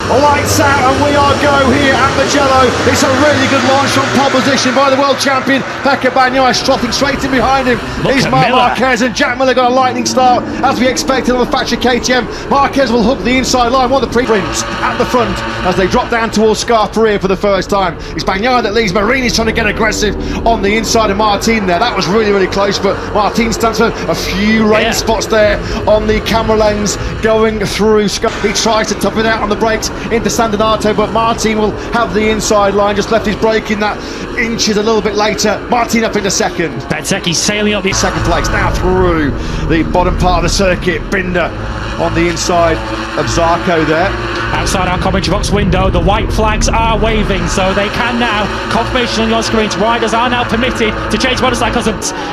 Lights out and we are go here at Mugello. It's a really good launch from pole position by the world champion Pecco Bagnaia, trotting straight in behind him. He's Marc Marquez, and Jack Miller got a lightning start as we expected on the Factory KTM. Marquez will hook the inside line, one of the pre-prints at the front as they drop down towards Scarperia for the first time. It's Bagnaia that leads. Marini's trying to get aggressive on the inside of Martin there. That was really close, but Martin stands for a few rain spots there on the camera lens going through. He tries to tough it out on the brakes into San Donato, but Martin will have the inside line, just left his brake in that inches a little bit later. Martin up into second. Bezzecchi sailing up the second place, now through the bottom part of the circuit. Binder on the inside of Zarco there. Outside our commentary box window, the white flags are waving, so they can now, confirmation on your screens, riders are now permitted to change motorcycles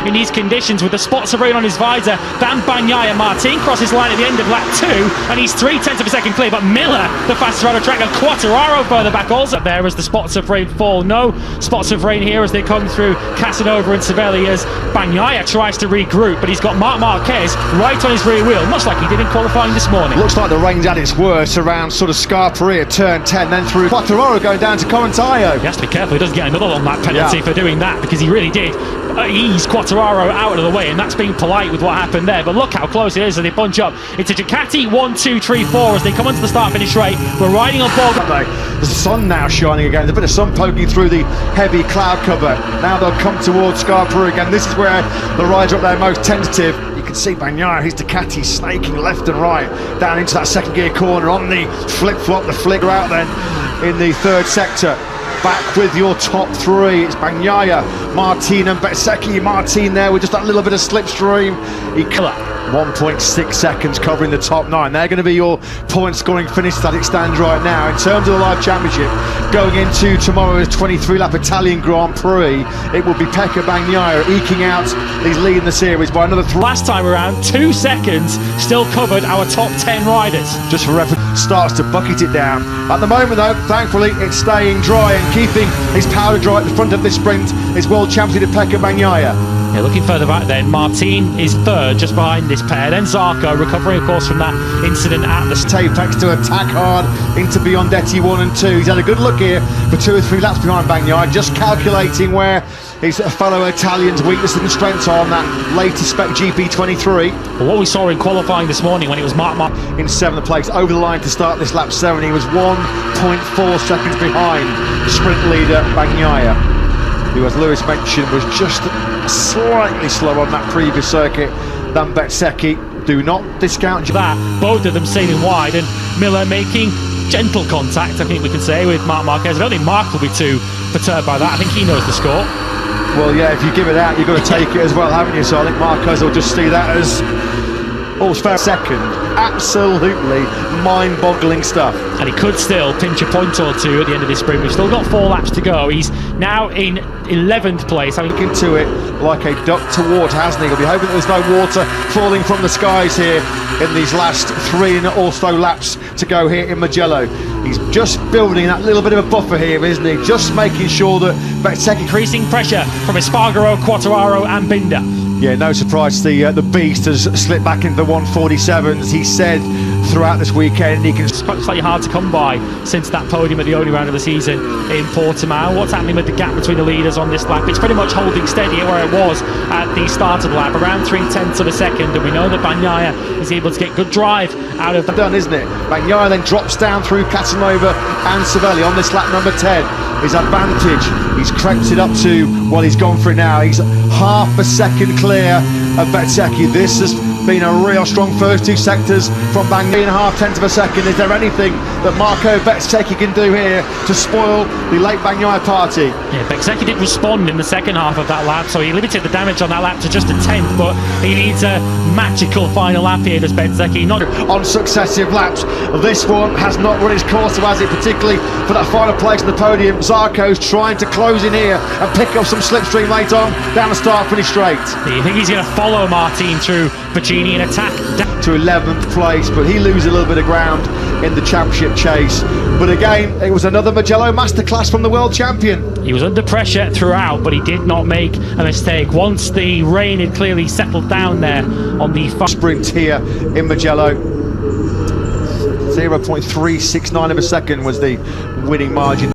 in these conditions with the spots of rain on his visor. Van Bagnaia, Martin crosses line at the end of lap 2, and he's 0.3 of a second clear, but Miller, the fastest rider on track, and Quartararo further back also there as the spots of rain fall. No spots of rain here as they come through Casanova and Savelli as Bagnaia tries to regroup, but he's got Marc Marquez right on his rear wheel, much like he did in qualifying this morning. Looks like the rain's at its worst around sort of Scarperia, turn 10, then through Quartararo going down to Correntallo. He has to be careful he doesn't get another long lap penalty for doing that, because he really did ease Quartararo out of the way, and that's being polite with what happened there. But look how close it is as they bunch up. It's a Ducati 1, 2, 3, 4 as they come onto the start-finish straight. We're riding on board. There's the sun now shining again. There's a bit of sun poking through the heavy cloud cover. Now they'll come towards Scarperia again. This is where the riders are at their most tentative. You can see Bagnaia, his Ducati snaking left and right down into that second gear corner on the flip-flop, the flicker out then in the third sector. Back with your top three. It's Bagnaia, Martin and Bezzecchi. Martin there with just that little bit of slipstream. He 1.6 seconds covering the top 9. They're going to be your point scoring finish as it stands right now. In terms of the Live Championship, going into tomorrow's 23-lap Italian Grand Prix, it will be Pecco Bagnaia eking out his lead in the series by another 3. Last time around, 2 seconds still covered our top 10 riders. Just for reference, starts to bucket it down. At the moment though, thankfully, it's staying dry and keeping his powder dry at the front of this sprint is world champion Pecco Bagnaia. Yeah, looking further back then, Martin is third just behind this pair. Then Zarco, recovering of course from that incident at the Tapex to attack hard into Biondetti 1 and 2. He's had a good look here for 2 or 3 laps behind Bagnaia, just calculating where his fellow Italian's weaknesses and strengths are on that latest spec GP23. Well, what we saw in qualifying this morning when it was Marc in 7th place, over the line to start this lap 7, he was 1.4 seconds behind sprint leader Bagnaia, who, as Lewis mentioned, was just slightly slower on that previous circuit than Bezzecchi. Do not discount that. Both of them sailing wide, and Miller making gentle contact, I think we can say, with Marc Marquez. I don't think Marc will be too perturbed by that. I think he knows the score. Well, yeah, if you give it out, you've got to take it as well, haven't you? So I think Marquez will just see that as all's fair. Second, absolutely mind-boggling stuff. And he could still pinch a point or two at the end of this sprint. We've still got 4 laps to go. He's now in 11th place. Looking into it like a duck to water, hasn't he? He'll be hoping that there's no water falling from the skies here in these last 3 or so laps to go here in Mugello. He's just building that little bit of a buffer here, isn't he? Just making sure that Bezzecchi increasing pressure from Espargaro, Quartararo and Binder. Yeah, no surprise the beast has slipped back into the 147s. He said throughout this weekend he can... Slightly hard to come by since that podium at the only round of the season in Portimao. What's happening with the gap between the leaders on this lap? It's pretty much holding steady at where it was at the start of the lap, around 0.3 of a second, and we know that Bagnaia is able to get good drive out of that. Done, isn't it? Bagnaia then drops down through Casanova and Savelli on this lap number 10. His advantage, he's crept it up to, well, he's gone for it now. He's half a second clear of Bezzecchi. This has been a real strong first 2 sectors from Bagnaia, 0.5 of a second. Is there anything that Marco Bezzecchi can do here to spoil the late Bagnaia party? Yeah, Bezzecchi did respond in the second half of that lap, so he limited the damage on that lap to just a 10th, but he needs a magical final lap here, does Bezzecchi. Not on successive laps. This one has not run its course, so has it, particularly for that final place on the podium. Zarco's trying to close in here and pick up some slipstream late on down the start finish straight. Do you think he's going to follow Martin through Pacini and attack to 11th place, but he loses a little bit of ground in the championship chase. But again, it was another Mugello masterclass from the world champion. He was under pressure throughout, but he did not make a mistake. Once the rain had clearly settled down there on the sprint here in Mugello, 0.369 of a second was the winning margin.